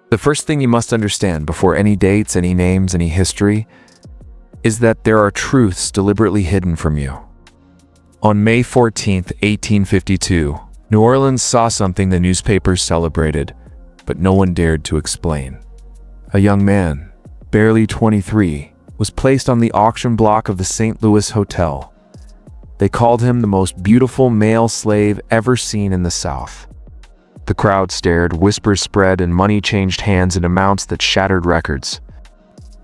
The first thing you must understand before any dates, any names, any history, is that there are truths deliberately hidden from you. On May 14, 1852, New Orleans saw something the newspapers celebrated, but no one dared to explain. A young man, barely 23, was placed on the auction block of the St. Louis Hotel. They called him the most beautiful male slave ever seen in the South. The crowd stared, whispers spread, and money changed hands in amounts that shattered records.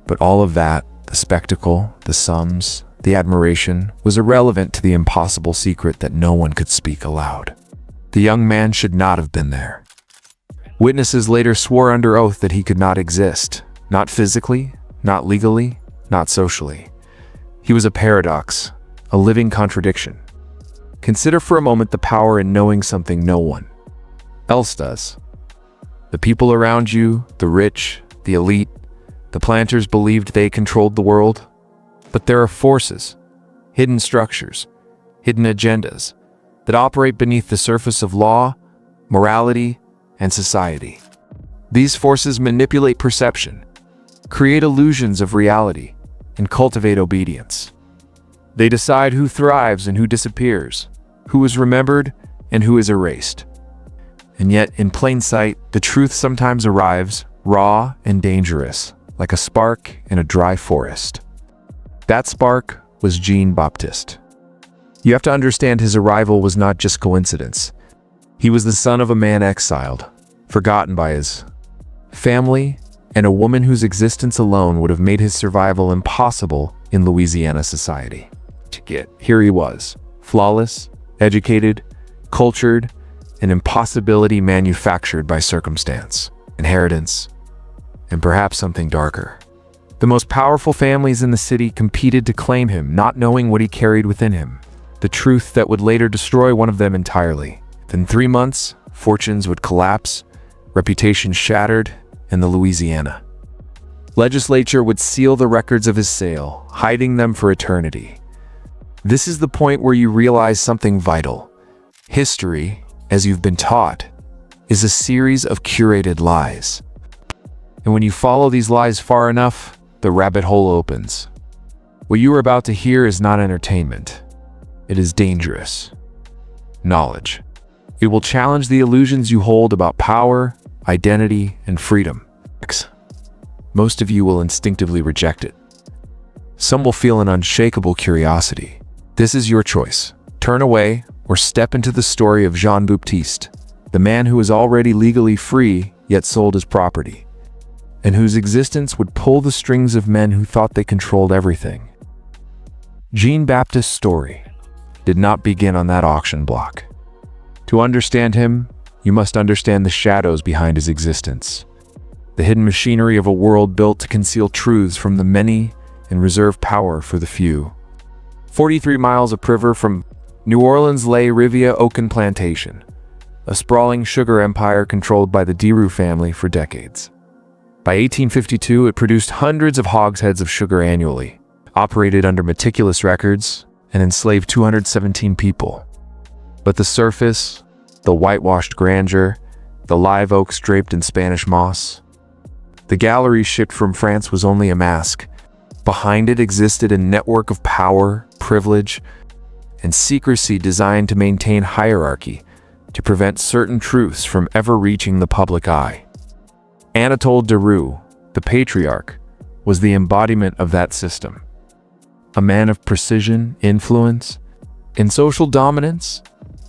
But all of that, the spectacle, the sums, the admiration, was irrelevant to the impossible secret that no one could speak aloud. The young man should not have been there. Witnesses later swore under oath that he could not exist, not physically, not legally, not socially. He was a paradox, a living contradiction. Consider for a moment the power in knowing something no one else does. The people around you, the rich, the elite, the planters believed they controlled the world. But there are forces, hidden structures, hidden agendas that operate beneath the surface of law, morality, and society. These forces manipulate perception, create illusions of reality, and cultivate obedience. They decide who thrives and who disappears, who is remembered and who is erased. And yet, in plain sight, the truth sometimes arrives, raw and dangerous, like a spark in a dry forest. That spark was Jean-Baptiste. You have to understand his arrival was not just coincidence. He was the son of a man exiled, forgotten by his family, and a woman whose existence alone would have made his survival impossible in Louisiana society. Here he was, flawless, educated, cultured, an impossibility manufactured by circumstance, inheritance, and perhaps something darker. The most powerful families in the city competed to claim him, not knowing what he carried within him, the truth that would later destroy one of them entirely. Within 3 months, fortunes would collapse, reputation shattered, and the Louisiana legislature would seal the records of his sale, hiding them for eternity. This is the point where you realize something vital. History, as you've been taught, is a series of curated lies. And when you follow these lies far enough, the rabbit hole opens. What you are about to hear is not entertainment. It is dangerous knowledge. It will challenge the illusions you hold about power, identity, and freedom. Most of you will instinctively reject it. Some will feel an unshakable curiosity. This is your choice. Turn away or step into the story of Jean-Baptiste, the man who was already legally free yet sold his property, and whose existence would pull the strings of men who thought they controlled everything. Jean-Baptiste's story did not begin on that auction block. To understand him, you must understand the shadows behind his existence, the hidden machinery of a world built to conceal truths from the many and reserve power for the few. 43 miles upriver from New Orleans lay Riviera Oaken Plantation, a sprawling sugar empire controlled by the Deroux family for decades. By 1852, it produced hundreds of hogsheads of sugar annually, operated under meticulous records, and enslaved 217 people. But the surface, the whitewashed grandeur, the live oaks draped in Spanish moss, the gallery shipped from France was only a mask. Behind it existed a network of power, privilege, and secrecy designed to maintain hierarchy, to prevent certain truths from ever reaching the public eye. Untold, the patriarch, was the embodiment of that system. A man of precision, influence, and social dominance,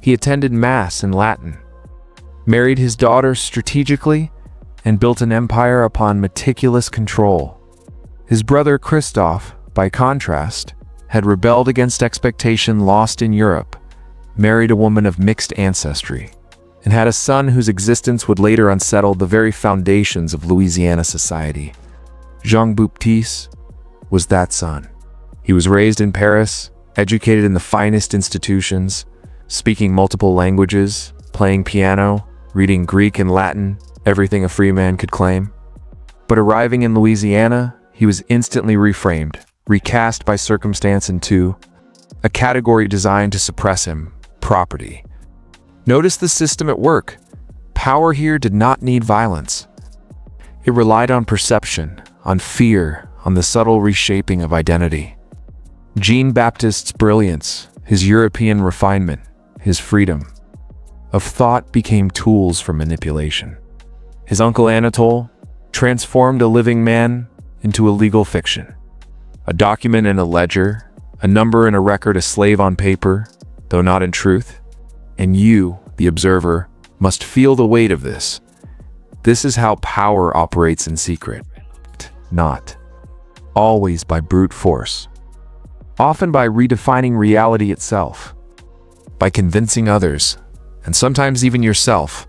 he attended Mass in Latin, married his daughter strategically, and built an empire upon meticulous control. His brother Christophe, by contrast, had rebelled against expectation lost in Europe, married a woman of mixed ancestry, and had a son whose existence would later unsettle the very foundations of Louisiana society. Jean-Baptiste was that son. He was raised in Paris, educated in the finest institutions, speaking multiple languages, playing piano, reading Greek and Latin, everything a free man could claim. But arriving in Louisiana, he was instantly reframed, recast by circumstance into a category designed to suppress him: property. Notice the system at work. Power here did not need violence. It relied on perception, on fear, on the subtle reshaping of identity. Jean-Baptiste's brilliance, his European refinement, his freedom of thought became tools for manipulation. His uncle Anatole transformed a living man into a legal fiction. A document in a ledger, a number in a record, a slave on paper, though not in truth. And you, the observer, must feel the weight of this. This is how power operates in secret. Not always by brute force. Often by redefining reality itself. By convincing others, and sometimes even yourself,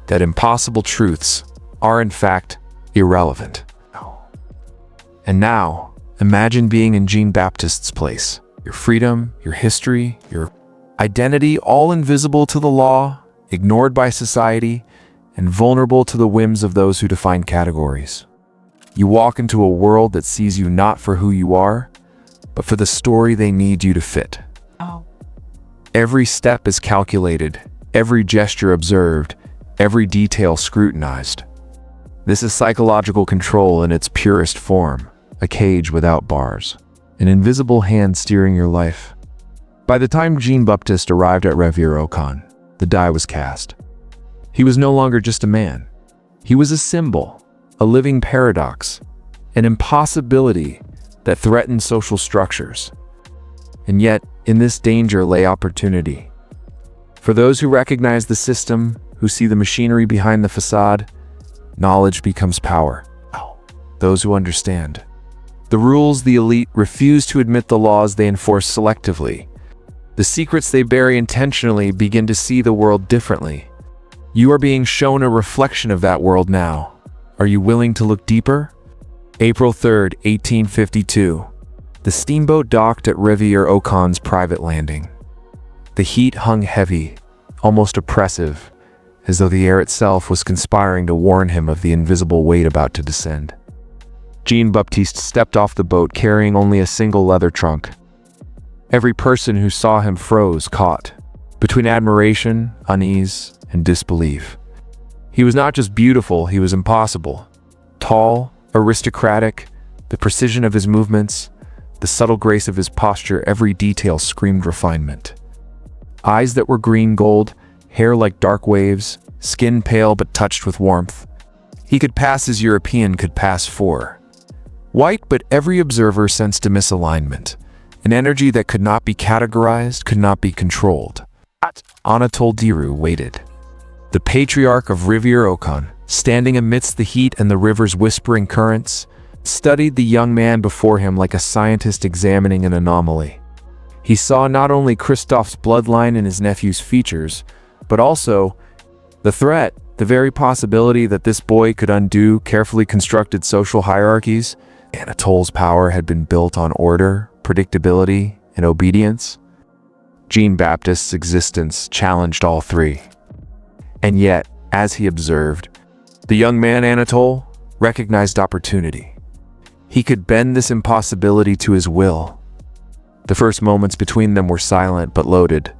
that impossible truths are in fact irrelevant. And now, imagine being in Jean-Baptiste's place. Your freedom, your history, your identity, all invisible to the law, ignored by society, and vulnerable to the whims of those who define categories. You walk into a world that sees you not for who you are, but for the story they need you to fit. Every step is calculated, every gesture observed, every detail scrutinized. This is psychological control in its purest form, a cage without bars, an invisible hand steering your life. By the time Jean-Baptiste arrived at Rivière-au-Can, the die was cast. He was no longer just a man. He was a symbol, a living paradox, an impossibility that threatened social structures. And yet, in this danger lay opportunity. For those who recognize the system, who see the machinery behind the facade, knowledge becomes power. Those who understand the rules, the elite refuse to admit the laws they enforce selectively. The secrets they bury intentionally begin to see the world differently. You are being shown a reflection of that world now. Are you willing to look deeper? April 3rd, 1852. The steamboat docked at Rivière-au-Can's private landing. The heat hung heavy, almost oppressive, as though the air itself was conspiring to warn him of the invisible weight about to descend. Jean-Baptiste stepped off the boat carrying only a single leather trunk. Every person who saw him froze, caught between admiration, unease, and disbelief. He was not just beautiful, he was impossible. Tall, aristocratic, the precision of his movements, the subtle grace of his posture, every detail screamed refinement. Eyes that were green gold, hair like dark waves, skin pale but touched with warmth. He could pass as European could pass for white, but every observer sensed a misalignment, an energy that could not be categorized, could not be controlled. Anatole waited. The patriarch of Rivière-au-Can, standing amidst the heat and the river's whispering currents, studied the young man before him like a scientist examining an anomaly. He saw not only Christophe's bloodline in his nephew's features, but also the threat, the very possibility that this boy could undo carefully constructed social hierarchies. Anatole's power had been built on order, predictability, and obedience. Jean-Baptiste's existence challenged all three. And yet, as he observed, the young man Anatole recognized opportunity. He could bend this impossibility to his will. The first moments between them were silent but loaded.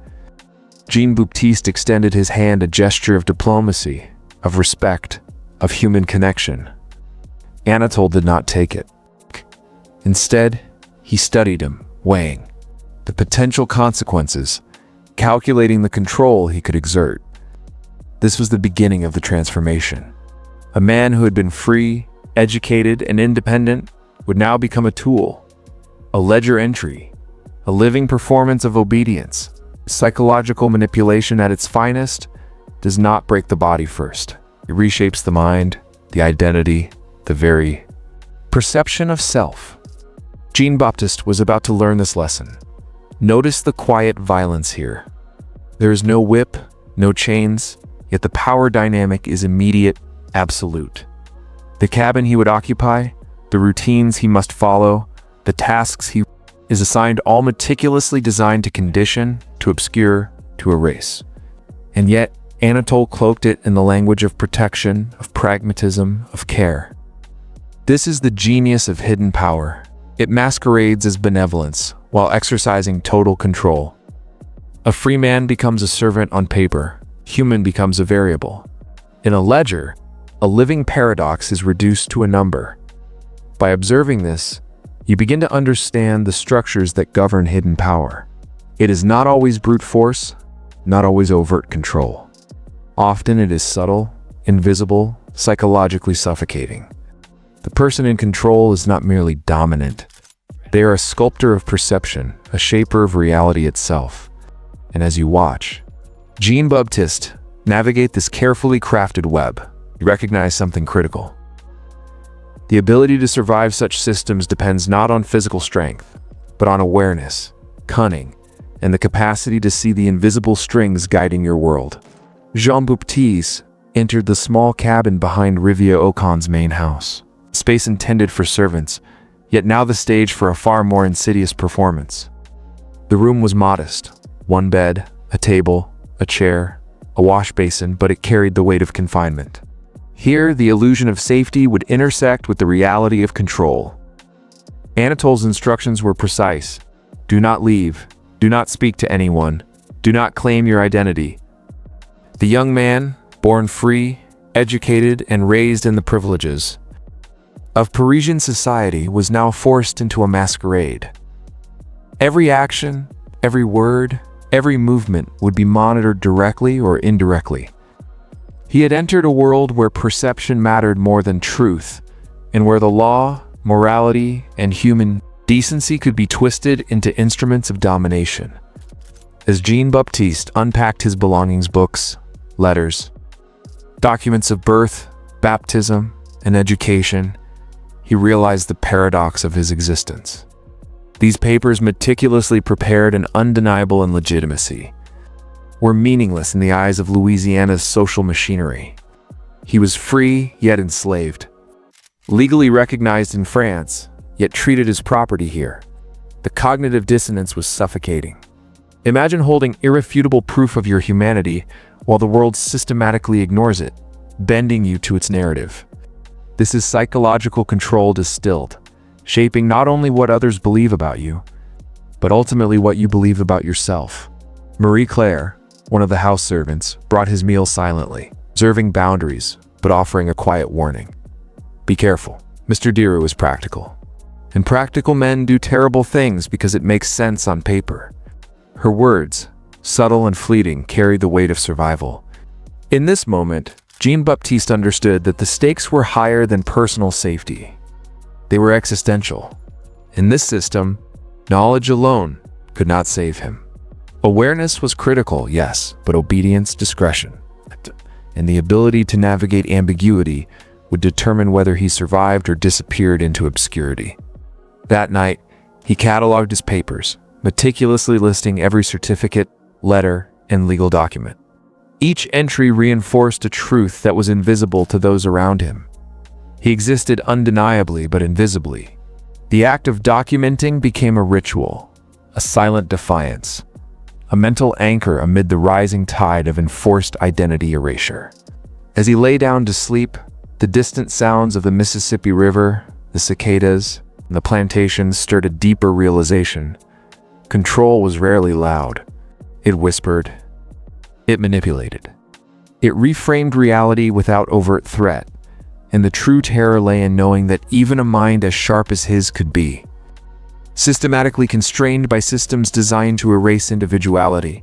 Jean-Baptiste extended his hand, a gesture of diplomacy, of respect, of human connection. Anatole did not take it. Instead, he studied him, weighing the potential consequences, calculating the control he could exert. This was the beginning of the transformation. A man who had been free, educated, and independent would now become a tool, a ledger entry, a living performance of obedience. Psychological manipulation at its finest does not break the body first. It reshapes the mind, the identity, the very perception of self. Jean-Baptiste was about to learn this lesson. Notice the quiet violence here. There is no whip, no chains, yet the power dynamic is immediate, absolute. The cabin he would occupy, the routines he must follow, the tasks he is assigned, all meticulously designed to condition, to obscure, to erase. And yet, Anatole cloaked it in the language of protection, of pragmatism, of care. This is the genius of hidden power. It masquerades as benevolence while exercising total control. A free man becomes a servant on paper. Human becomes a variable. In a ledger A living paradox is reduced to a number. By observing this, you begin to understand the structures that govern hidden power. It is not always brute force, not always overt control. Often it is subtle, invisible, psychologically suffocating. The person in control is not merely dominant. They are a sculptor of perception, a shaper of reality itself. And as you watch Jean-Baptiste navigate this carefully crafted web, you recognize something critical. The ability to survive such systems depends not on physical strength, but on awareness, cunning, and the capacity to see the invisible strings guiding your world. Jean-Baptiste entered the small cabin behind Riviere Ocon's main house, space intended for servants, yet now the stage for a far more insidious performance. The room was modest: one bed, a table, a chair, a wash basin, but it carried the weight of confinement. Here, the illusion of safety would intersect with the reality of control. Anatole's instructions were precise. Do not leave. Do not speak to anyone. Do not claim your identity. The young man, born free, educated, and raised in the privileges of Parisian society, was now forced into a masquerade. Every action, every word, every movement would be monitored directly or indirectly. He had entered a world where perception mattered more than truth, and where the law, morality, and human decency could be twisted into instruments of domination. As Jean-Baptiste unpacked his belongings, books, letters, documents of birth, baptism, and education, he realized the paradox of his existence. These papers, meticulously prepared and undeniable in legitimacy, were meaningless in the eyes of Louisiana's social machinery. He was free, yet enslaved. Legally recognized in France, yet treated as property here. The cognitive dissonance was suffocating. Imagine holding irrefutable proof of your humanity while the world systematically ignores it, bending you to its narrative. This is psychological control distilled, shaping not only what others believe about you, but ultimately what you believe about yourself. Marie Claire, one of the house servants, brought his meal silently, observing boundaries, but offering a quiet warning. Be careful. Mr. Deru is practical. And practical men do terrible things because it makes sense on paper. Her words, subtle and fleeting, carried the weight of survival. In this moment, Jean-Baptiste understood that the stakes were higher than personal safety. They were existential. In this system, knowledge alone could not save him. Awareness was critical, yes, but obedience, discretion, and the ability to navigate ambiguity would determine whether he survived or disappeared into obscurity. That night, he cataloged his papers, meticulously listing every certificate, letter, and legal document. Each entry reinforced a truth that was invisible to those around him. He existed undeniably but invisibly. The act of documenting became a ritual, a silent defiance, a mental anchor amid the rising tide of enforced identity erasure. As he lay down to sleep, the distant sounds of the Mississippi River, the cicadas, and the plantations stirred a deeper realization. Control was rarely loud. It whispered. It manipulated. It reframed reality without overt threat, and the true terror lay in knowing that even a mind as sharp as his could be systematically constrained by systems designed to erase individuality.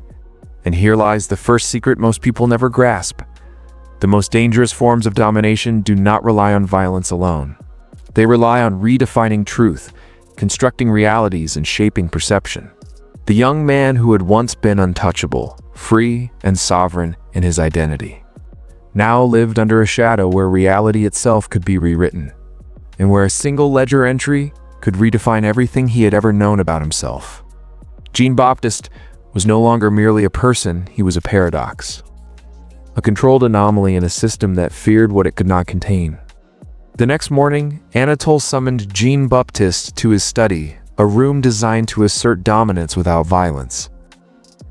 And here lies the first secret most people never grasp. The most dangerous forms of domination do not rely on violence alone. They rely on redefining truth, constructing realities, and shaping perception. The young man who had once been untouchable, free, and sovereign in his identity, now lived under a shadow where reality itself could be rewritten, and where a single ledger entry could redefine everything he had ever known about himself. Jean-Baptiste was no longer merely a person, he was a paradox. A controlled anomaly in a system that feared what it could not contain. The next morning, Anatole summoned Jean-Baptiste to his study, a room designed to assert dominance without violence.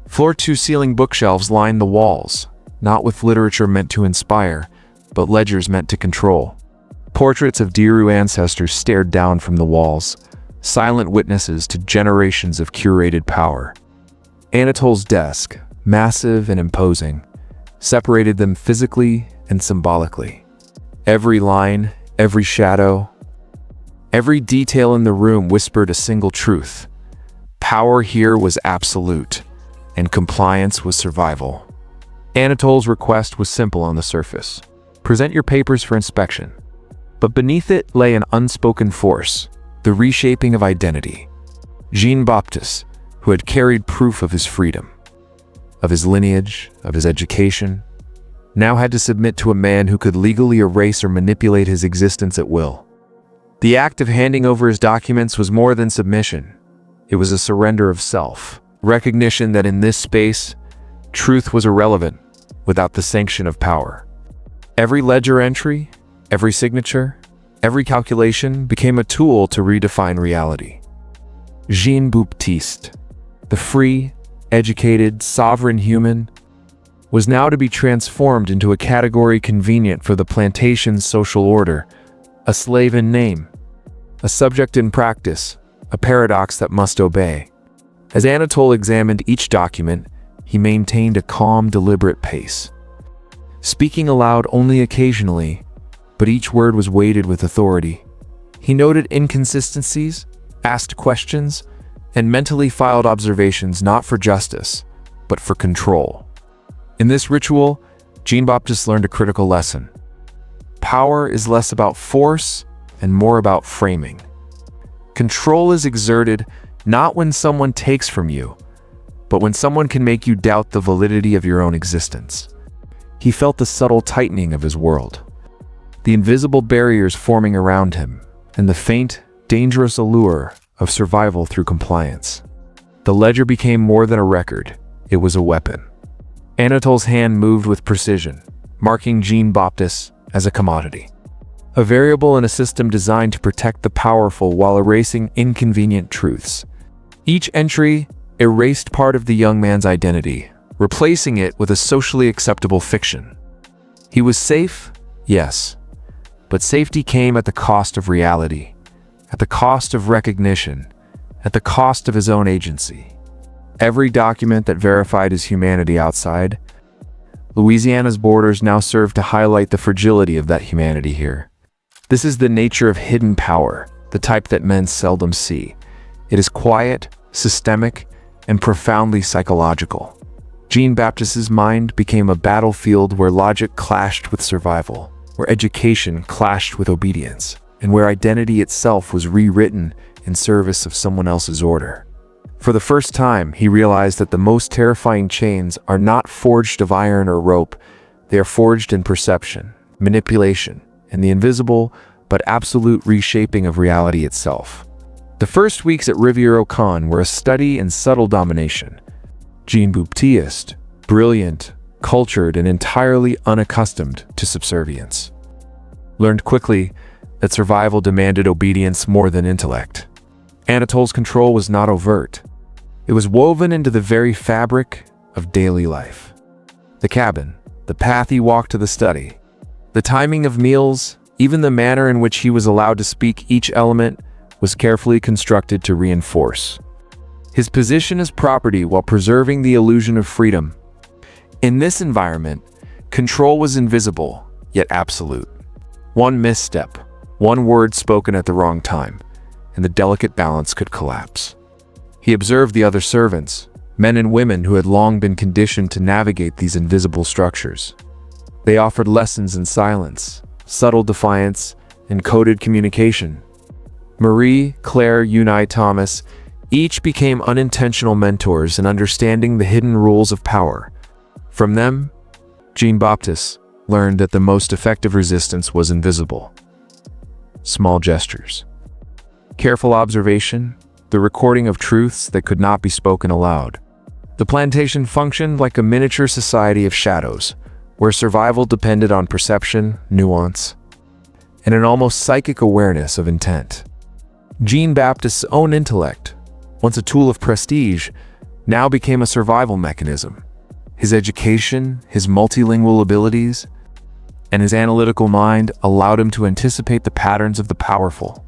Floor-to-ceiling bookshelves lined the walls, not with literature meant to inspire, but ledgers meant to control. Portraits of Deru ancestors stared down from the walls, silent witnesses to generations of curated power. Anatole's desk, massive and imposing, separated them physically and symbolically. Every line, every shadow, every detail in the room whispered a single truth. Power here was absolute, and compliance was survival. Anatole's request was simple on the surface. Present your papers for inspection. But beneath it lay an unspoken force, the reshaping of identity. Jean-Baptiste, who had carried proof of his freedom, of his lineage, of his education, now had to submit to a man who could legally erase or manipulate his existence at will. The act of handing over his documents was more than submission. It was a surrender of self, recognition that in this space, truth was irrelevant without the sanction of power. Every ledger entry, every signature, every calculation became a tool to redefine reality. Jean-Baptiste, the free, educated, sovereign human, was now to be transformed into a category convenient for the plantation's social order, a slave in name, a subject in practice, a paradox that must obey. As Anatole examined each document, he maintained a calm, deliberate pace, speaking aloud only occasionally, but each word was weighted with authority. He noted inconsistencies, asked questions, and mentally filed observations not for justice, but for control. In this ritual, Jean-Baptiste learned a critical lesson. Power is less about force and more about framing. Control is exerted not when someone takes from you, but when someone can make you doubt the validity of your own existence. He felt the subtle tightening of his world, the invisible barriers forming around him, and the faint, dangerous allure of survival through compliance. The ledger became more than a record, it was a weapon. Anatole's hand moved with precision, marking Jean-Baptiste as a commodity, a variable in a system designed to protect the powerful while erasing inconvenient truths. Each entry erased part of the young man's identity, replacing it with a socially acceptable fiction. He was safe, yes, but safety came at the cost of reality, at the cost of recognition, at the cost of his own agency. Every document that verified his humanity outside Louisiana's borders now served to highlight the fragility of that humanity here. This is the nature of hidden power, the type that men seldom see. It is quiet, systemic, and profoundly psychological. Jean-Baptiste's mind became a battlefield where logic clashed with survival, where education clashed with obedience, and where identity itself was rewritten in service of someone else's order. For the first time, he realized that the most terrifying chains are not forged of iron or rope, they are forged in perception, manipulation, and the invisible but absolute reshaping of reality itself. The first weeks at Rivière-au-Can were a study in subtle domination. Jean-Baptiste, brilliant, cultured, and entirely unaccustomed to subservience, learned quickly that survival demanded obedience more than intellect. Anatole's control was not overt. It was woven into the very fabric of daily life. The cabin, the path he walked to the study, the timing of meals, even the manner in which he was allowed to speak, each element was carefully constructed to reinforce his position as property while preserving the illusion of freedom. In this environment, control was invisible, yet absolute. One misstep, one word spoken at the wrong time, and the delicate balance could collapse. He observed the other servants, men and women who had long been conditioned to navigate these invisible structures. They offered lessons in silence, subtle defiance, and coded communication. Marie, Claire, Eunice, Thomas, each became unintentional mentors in understanding the hidden rules of power. From them, Jean-Baptiste learned that the most effective resistance was invisible. Small gestures, careful observation, the recording of truths that could not be spoken aloud. The plantation functioned like a miniature society of shadows, where survival depended on perception, nuance, and an almost psychic awareness of intent. Jean-Baptiste's own intellect, once a tool of prestige, now became a survival mechanism. His education, his multilingual abilities, and his analytical mind allowed him to anticipate the patterns of the powerful,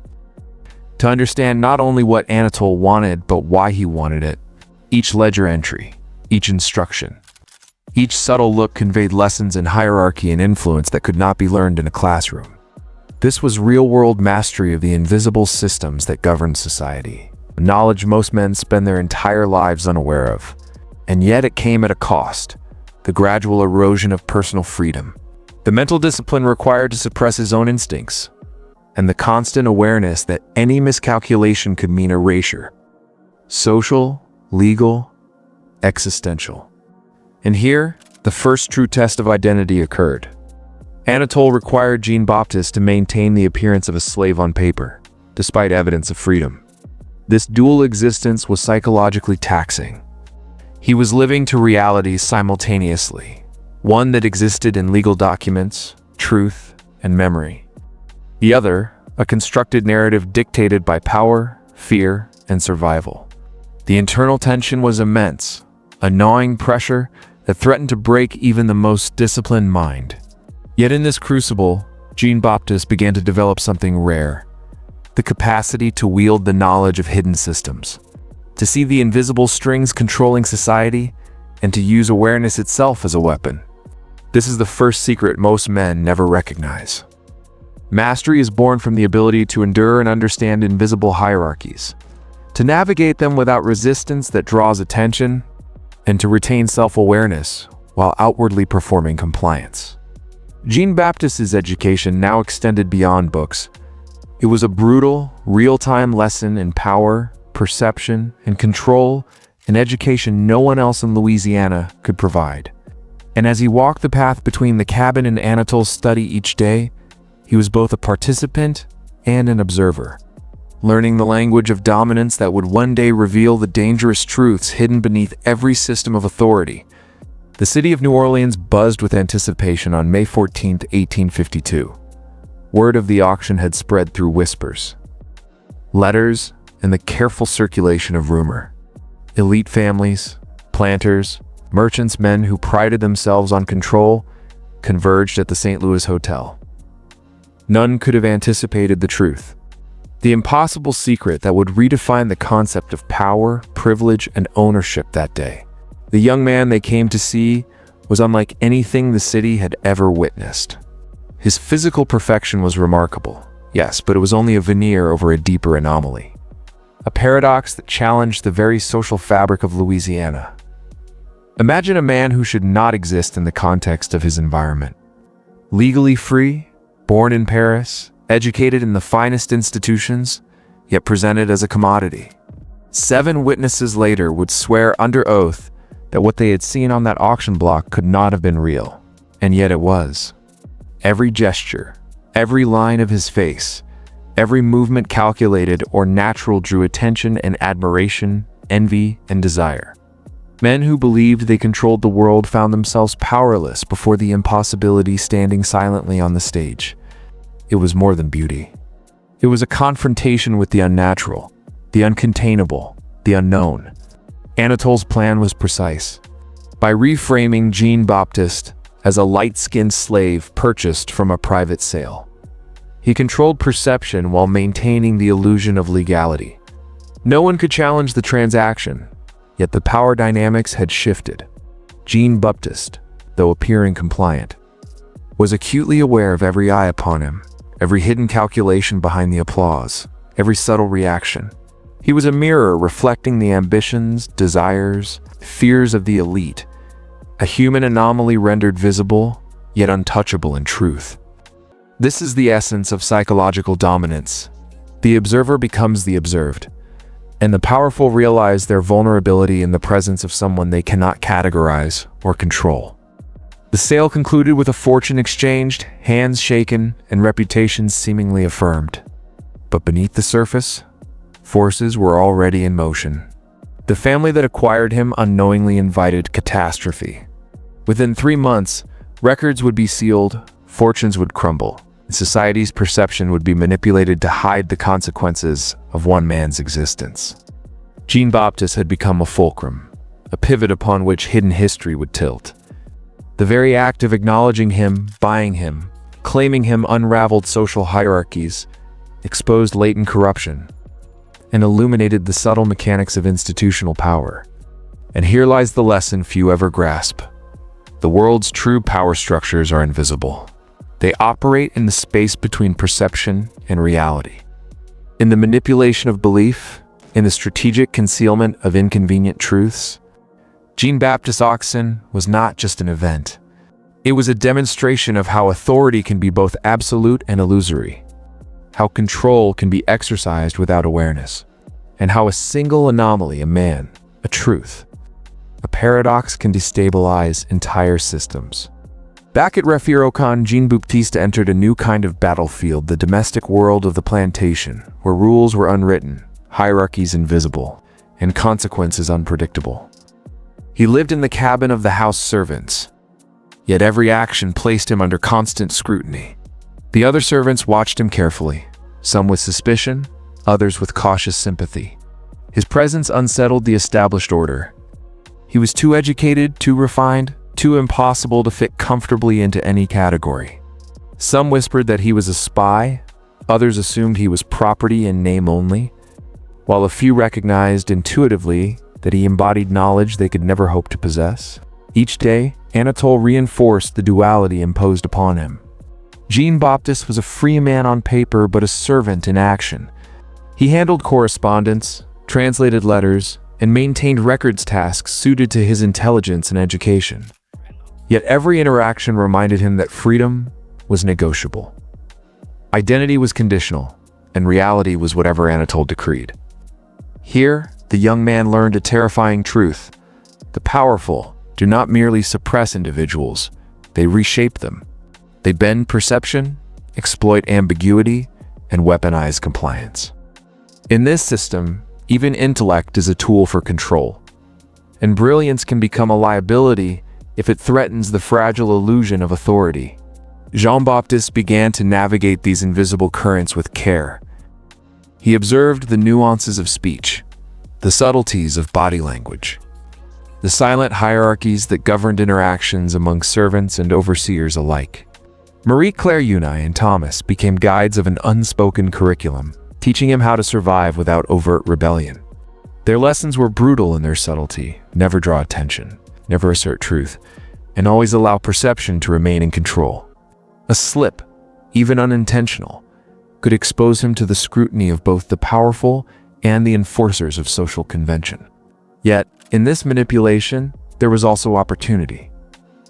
to understand not only what Anatole wanted, but why he wanted it. Each ledger entry, each instruction, Each subtle look conveyed lessons in hierarchy and influence that could not be learned in a classroom. This was real-world mastery of the invisible systems that govern society, knowledge most men spend their entire lives unaware of. And yet it came at a cost: the gradual erosion of personal freedom, the mental discipline required to suppress his own instincts, and the constant awareness that any miscalculation could mean erasure. Social, legal, existential. And here, the first true test of identity occurred. Anatole required Jean-Baptiste to maintain the appearance of a slave on paper, despite evidence of freedom. This dual existence was psychologically taxing. He was living two realities simultaneously, one that existed in legal documents, truth, and memory. The other, a constructed narrative dictated by power, fear, and survival. The internal tension was immense, a gnawing pressure that threatened to break even the most disciplined mind. Yet in this crucible, Jean-Baptiste began to develop something rare: the capacity to wield the knowledge of hidden systems, to see the invisible strings controlling society, and to use awareness itself as a weapon. This is the first secret most men never recognize. Mastery is born from the ability to endure and understand invisible hierarchies, to navigate them without resistance that draws attention, and to retain self-awareness while outwardly performing compliance. Jean-Baptiste's education now extended beyond books. It was a brutal, real-time lesson in power, perception, and control, an education no one else in Louisiana could provide. And as he walked the path between the cabin and Anatole's study each day, he was both a participant and an observer, learning the language of dominance that would one day reveal the dangerous truths hidden beneath every system of authority. The city of New Orleans buzzed with anticipation on May 14, 1852. Word of the auction had spread through whispers, letters, and the careful circulation of rumor. Elite families, planters, merchants, men who prided themselves on control, converged at the St. Louis Hotel. None could have anticipated the truth, the impossible secret that would redefine the concept of power, privilege, and ownership that day. The young man they came to see was unlike anything the city had ever witnessed. His physical perfection was remarkable, yes, but it was only a veneer over a deeper anomaly. A paradox that challenged the very social fabric of Louisiana. Imagine a man who should not exist in the context of his environment. Legally free, born in Paris, educated in the finest institutions, yet presented as a commodity. 7 witnesses later would swear under oath that what they had seen on that auction block could not have been real, and yet it was. Every gesture, every line of his face, every movement calculated or natural drew attention and admiration, envy, and desire. Men who believed they controlled the world found themselves powerless before the impossibility standing silently on the stage. It was more than beauty. It was a confrontation with the unnatural, the uncontainable, the unknown. Anatole's plan was precise. By reframing Jean-Baptiste as a light-skinned slave purchased from a private sale, he controlled perception while maintaining the illusion of legality. No one could challenge the transaction, yet the power dynamics had shifted. Jean-Baptiste, though appearing compliant, was acutely aware of every eye upon him, every hidden calculation behind the applause, every subtle reaction. He was a mirror reflecting the ambitions, desires, fears of the elite, a human anomaly rendered visible, yet untouchable in truth. This is the essence of psychological dominance. The observer becomes the observed, and the powerful realize their vulnerability in the presence of someone they cannot categorize or control. The sale concluded with a fortune exchanged, hands shaken, and reputations seemingly affirmed. But beneath the surface, forces were already in motion. The family that acquired him unknowingly invited catastrophe. Within 3 months, records would be sealed, fortunes would crumble, and society's perception would be manipulated to hide the consequences of one man's existence. Jean-Baptiste had become a fulcrum, a pivot upon which hidden history would tilt. The very act of acknowledging him, buying him, claiming him unraveled social hierarchies, exposed latent corruption, and illuminated the subtle mechanics of institutional power. And here lies the lesson few ever grasp. The world's true power structures are invisible. They operate in the space between perception and reality. In the manipulation of belief, in the strategic concealment of inconvenient truths, Jean-Baptiste Auxin was not just an event. It was a demonstration of how authority can be both absolute and illusory, how control can be exercised without awareness, and how a single anomaly, a man, a truth, a paradox can destabilize entire systems. Back at Refierocan, Jean-Baptiste entered a new kind of battlefield, the domestic world of the plantation, where rules were unwritten, hierarchies invisible, and consequences unpredictable. He lived in the cabin of the house servants, yet every action placed him under constant scrutiny. The other servants watched him carefully, some with suspicion, others with cautious sympathy. His presence unsettled the established order. He was too educated, too refined, too impossible to fit comfortably into any category. Some whispered that he was a spy, others assumed he was property in name only, while a few recognized intuitively that he embodied knowledge they could never hope to possess. Each day, Anatole reinforced the duality imposed upon him. Jean-Baptiste was a free man on paper, but a servant in action. He handled correspondence, translated letters, and maintained records tasks suited to his intelligence and education. Yet every interaction reminded him that freedom was negotiable. Identity was conditional, and reality was whatever Anatole decreed. Here, the young man learned a terrifying truth. The powerful do not merely suppress individuals, they reshape them. They bend perception, exploit ambiguity, and weaponize compliance. In this system, even intellect is a tool for control, and brilliance can become a liability if it threatens the fragile illusion of authority. Jean-Baptiste began to navigate these invisible currents with care. He observed the nuances of speech, the subtleties of body language, the silent hierarchies that governed interactions among servants and overseers alike. Marie-Claire Unai and Thomas became guides of an unspoken curriculum, teaching him how to survive without overt rebellion. Their lessons were brutal in their subtlety: never draw attention, never assert truth, and always allow perception to remain in control. A slip, even unintentional, could expose him to the scrutiny of both the powerful and the enforcers of social convention. Yet, in this manipulation, there was also opportunity.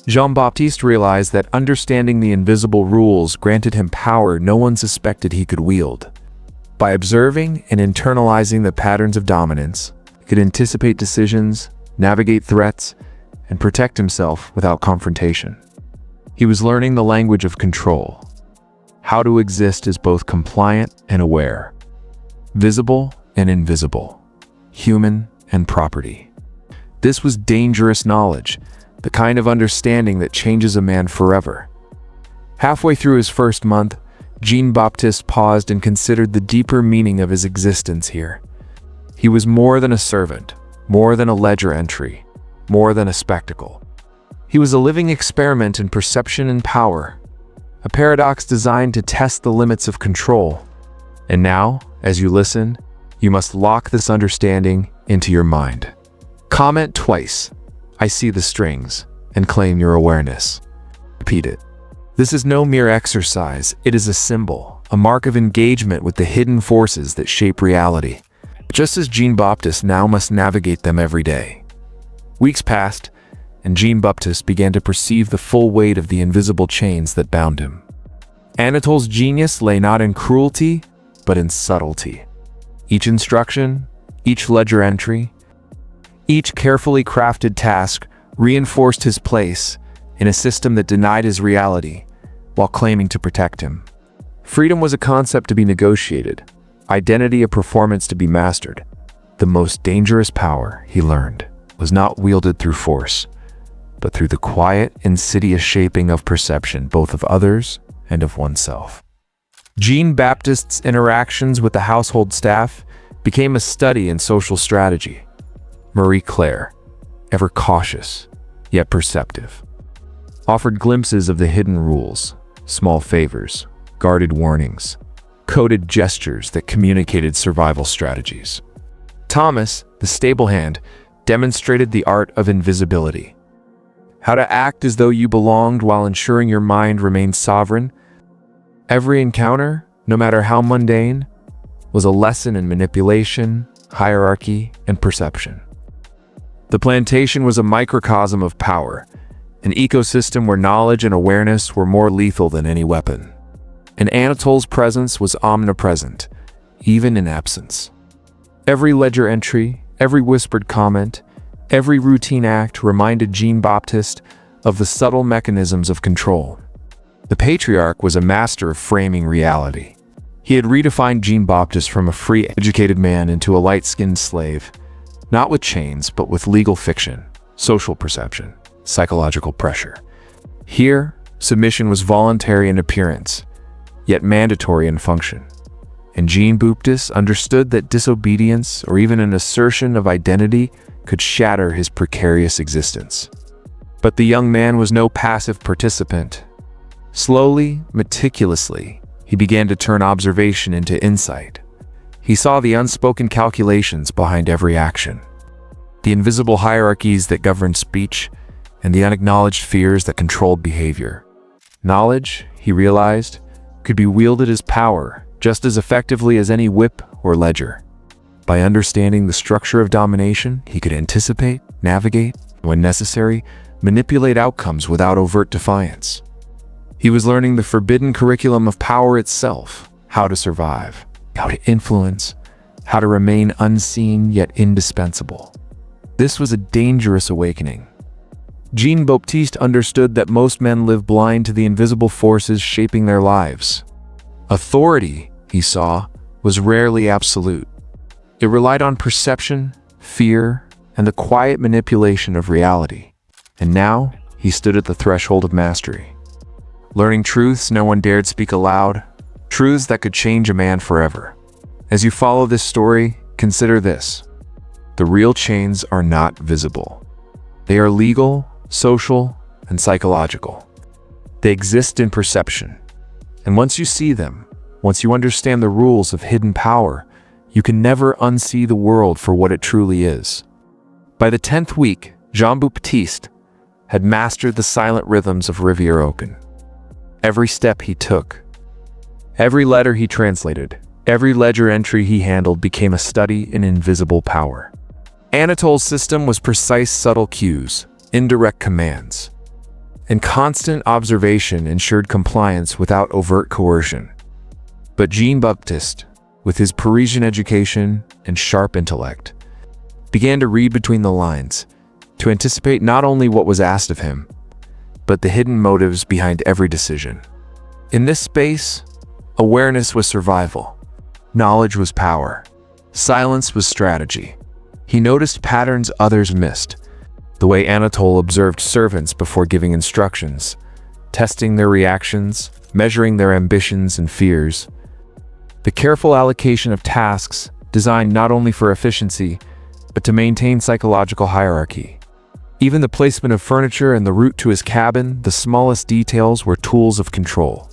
Jean-Baptiste realized that understanding the invisible rules granted him power no one suspected he could wield. By observing and internalizing the patterns of dominance, he could anticipate decisions, navigate threats, and protect himself without confrontation. He was learning the language of control, how to exist as both compliant and aware, visible and invisible, human and property. This was dangerous knowledge, the kind of understanding that changes a man forever. Halfway through his first month, Jean-Baptiste paused and considered the deeper meaning of his existence here. He was more than a servant, more than a ledger entry, more than a spectacle. He was a living experiment in perception and power, a paradox designed to test the limits of control. And now, as you listen, you must lock this understanding into your mind. Comment twice, "I see the strings," and claim your awareness. Repeat it. This is no mere exercise, it is a symbol, a mark of engagement with the hidden forces that shape reality, just as Jean-Baptiste now must navigate them every day. Weeks passed, and Jean-Baptiste began to perceive the full weight of the invisible chains that bound him. Anatole's genius lay not in cruelty, but in subtlety. Each instruction, each ledger entry, each carefully crafted task reinforced his place in a system that denied his reality while claiming to protect him. Freedom was a concept to be negotiated, identity a performance to be mastered. The most dangerous power, he learned, was not wielded through force, but through the quiet, insidious shaping of perception, both of others and of oneself. Jean-Baptiste's interactions with the household staff became a study in social strategy. Marie-Claire, ever cautious, yet perceptive, offered glimpses of the hidden rules, small favors, guarded warnings, coded gestures that communicated survival strategies. Thomas, the stable hand, demonstrated the art of invisibility. how to act as though you belonged while ensuring your mind remained sovereign. Every encounter, no matter how mundane, was a lesson in manipulation, hierarchy, and perception. The plantation was a microcosm of power, an ecosystem where knowledge and awareness were more lethal than any weapon. And Anatol's presence was omnipresent, even in absence. Every ledger entry, every whispered comment, every routine act reminded Jean-Baptiste of the subtle mechanisms of control. The patriarch was a master of framing reality. He had redefined Jean-Baptiste from a free, educated man into a light-skinned slave, not with chains, but with legal fiction, social perception, psychological pressure. Here, submission was voluntary in appearance, yet mandatory in function. And Jean-Baptiste understood that disobedience or even an assertion of identity could shatter his precarious existence. But the young man was no passive participant. Slowly, meticulously, he began to turn observation into insight. He saw the unspoken calculations behind every action, the invisible hierarchies that governed speech, and the unacknowledged fears that controlled behavior. Knowledge, he realized, could be wielded as power just as effectively as any whip or ledger. By understanding the structure of domination, he could anticipate, navigate, and when necessary, manipulate outcomes without overt defiance. He was learning the forbidden curriculum of power itself, how to survive, how to influence, how to remain unseen yet indispensable. This was a dangerous awakening. Jean-Baptiste understood that most men live blind to the invisible forces shaping their lives. Authority, he saw, was rarely absolute. It relied on perception, fear, and the quiet manipulation of reality. And now, he stood at the threshold of mastery. Learning truths no one dared speak aloud, truths that could change a man forever. As you follow this story, consider this. The real chains are not visible. They are legal, social, and psychological. They exist in perception. And once you see them, once you understand the rules of hidden power, you can never unsee the world for what it truly is. By the 10th week, Jean-Baptiste had mastered the silent rhythms of Rivière Oaken. Every step he took, every letter he translated, every ledger entry he handled became a study in invisible power. Anatol's system was precise, subtle cues, indirect commands, and constant observation ensured compliance without overt coercion. But Jean-Baptiste, with his Parisian education and sharp intellect, began to read between the lines, to anticipate not only what was asked of him, but the hidden motives behind every decision. In this space, awareness was survival, knowledge was power, silence was strategy. He noticed patterns others missed, the way Anatole observed servants before giving instructions, testing their reactions, measuring their ambitions and fears. The careful allocation of tasks designed not only for efficiency, but to maintain psychological hierarchy. Even the placement of furniture and the route to his cabin, the smallest details were tools of control.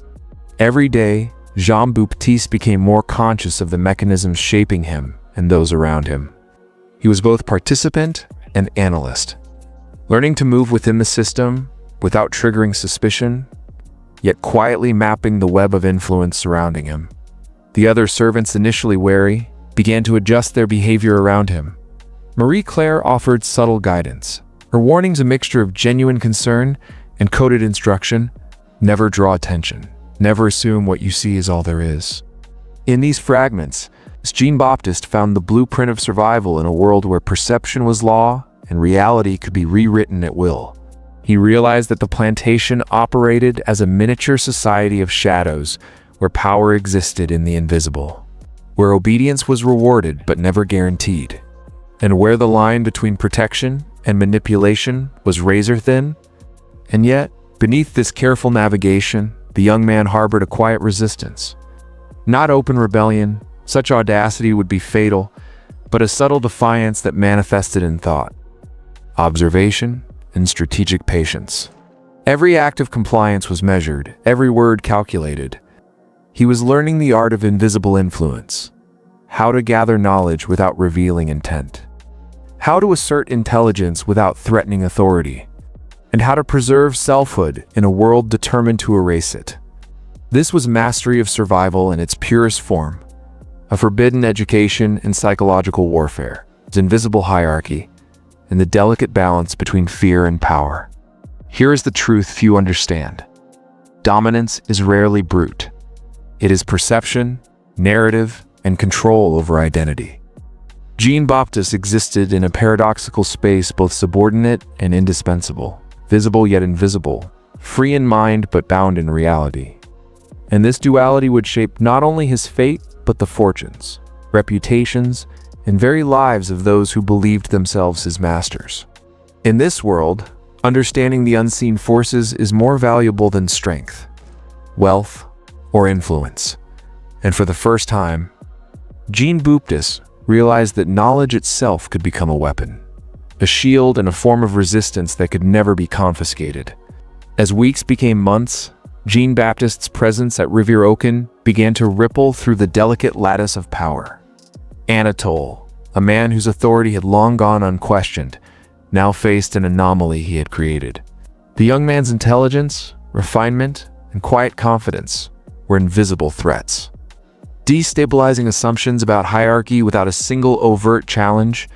Every day, Jean-Baptiste became more conscious of the mechanisms shaping him and those around him. He was both participant and analyst, learning to move within the system without triggering suspicion, yet quietly mapping the web of influence surrounding him. The other servants, initially wary, began to adjust their behavior around him. Marie-Claire offered subtle guidance, her warnings a mixture of genuine concern and coded instruction. Never draw attention. Never assume what you see is all there is. In these fragments, Jean-Baptiste found the blueprint of survival in a world where perception was law and reality could be rewritten at will. He realized that the plantation operated as a miniature society of shadows where power existed in the invisible, where obedience was rewarded but never guaranteed, and where the line between protection and manipulation was razor thin. And yet, beneath this careful navigation, the young man harbored a quiet resistance. Not open rebellion, such audacity would be fatal, but a subtle defiance that manifested in thought, observation, and strategic patience. Every act of compliance was measured, every word calculated. He was learning the art of invisible influence, how to gather knowledge without revealing intent, how to assert intelligence without threatening authority. and how to preserve selfhood in a world determined to erase it. This was mastery of survival in its purest form, a forbidden education in psychological warfare, its invisible hierarchy, and the delicate balance between fear and power. Here is the truth few understand. Dominance is rarely brute. It is perception, narrative, and control over identity. Jean-Baptiste existed in a paradoxical space, both subordinate and indispensable, visible yet invisible, free in mind but bound in reality. And this duality would shape not only his fate, but the fortunes, reputations, and very lives of those who believed themselves his masters. In this world, understanding the unseen forces is more valuable than strength, wealth, or influence. And for the first time, Jean-Baptiste realized that knowledge itself could become a weapon, a shield and a form of resistance that could never be confiscated. As weeks became months, Jean-Baptiste's presence at Rivière Aucun began to ripple through the delicate lattice of power. Anatole, a man whose authority had long gone unquestioned, now faced an anomaly he had created. The young man's intelligence, refinement, and quiet confidence were invisible threats. Destabilizing assumptions about hierarchy without a single overt challenge.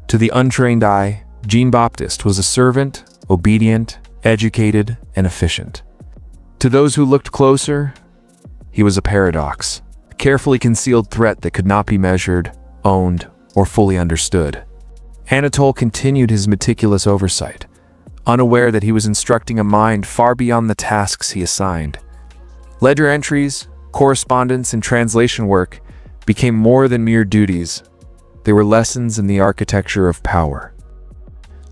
To the untrained eye, Jean-Baptiste was a servant, obedient, educated, and efficient. To those who looked closer, he was a paradox, a carefully concealed threat that could not be measured, owned, or fully understood. Anatole continued his meticulous oversight, unaware that he was instructing a mind far beyond the tasks he assigned. Ledger entries, correspondence, and translation work became more than mere duties. They were lessons in the architecture of power.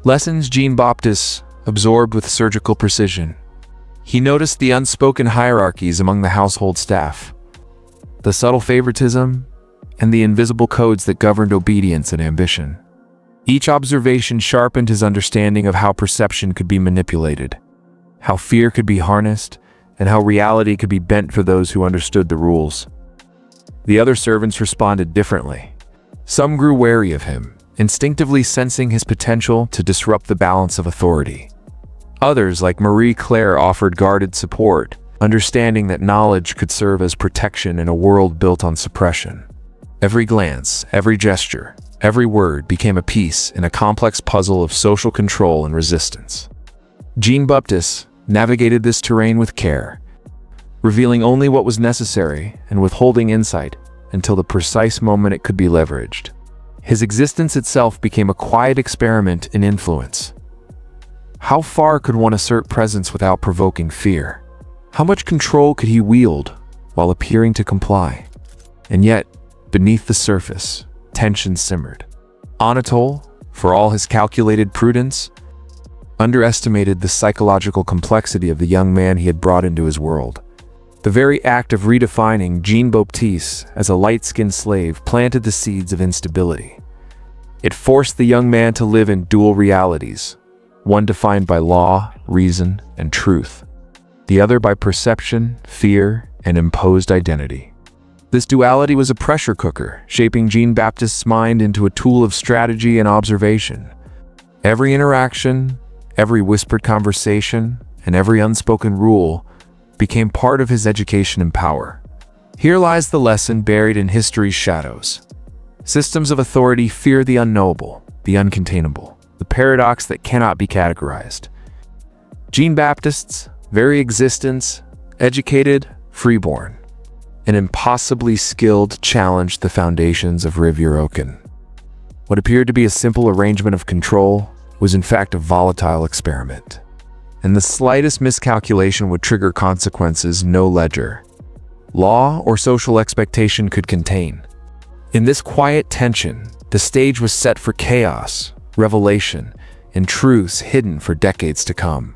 Lessons Jean-Baptiste absorbed with surgical precision. He noticed the unspoken hierarchies among the household staff, the subtle favoritism, and the invisible codes that governed obedience and ambition. Each observation sharpened his understanding of how perception could be manipulated, how fear could be harnessed, and how reality could be bent for those who understood the rules. The other servants responded differently. Some grew wary of him, instinctively sensing his potential to disrupt the balance of authority. Others, like Marie-Claire, offered guarded support, understanding that knowledge could serve as protection in a world built on suppression. Every glance, every gesture, every word became a piece in a complex puzzle of social control and resistance. Jean-Baptiste navigated this terrain with care, revealing only what was necessary and withholding insight until the precise moment it could be leveraged. His existence itself became a quiet experiment in influence. How far could one assert presence without provoking fear? How much control could he wield while appearing to comply? And yet, beneath the surface, tension simmered. Anatole, for all his calculated prudence, underestimated the psychological complexity of the young man he had brought into his world. The very act of redefining Jean-Baptiste as a light-skinned slave planted the seeds of instability. It forced the young man to live in dual realities, one defined by law, reason, and truth, the other by perception, fear, and imposed identity. This duality was a pressure cooker, shaping Jean-Baptiste's mind into a tool of strategy and observation. Every interaction, every whispered conversation, and every unspoken rule became part of his education and power. Here lies the lesson buried in history's shadows. Systems of authority fear the unknowable, the uncontainable, the paradox that cannot be categorized. Jean-Baptiste's very existence, educated, freeborn, and impossibly skilled, challenged the foundations of Rivière Aucun. What appeared to be a simple arrangement of control was in fact a volatile experiment. And the slightest miscalculation would trigger consequences no ledger, law, or social expectation could contain. In this quiet tension, the stage was set for chaos, revelation, and truths hidden for decades to come.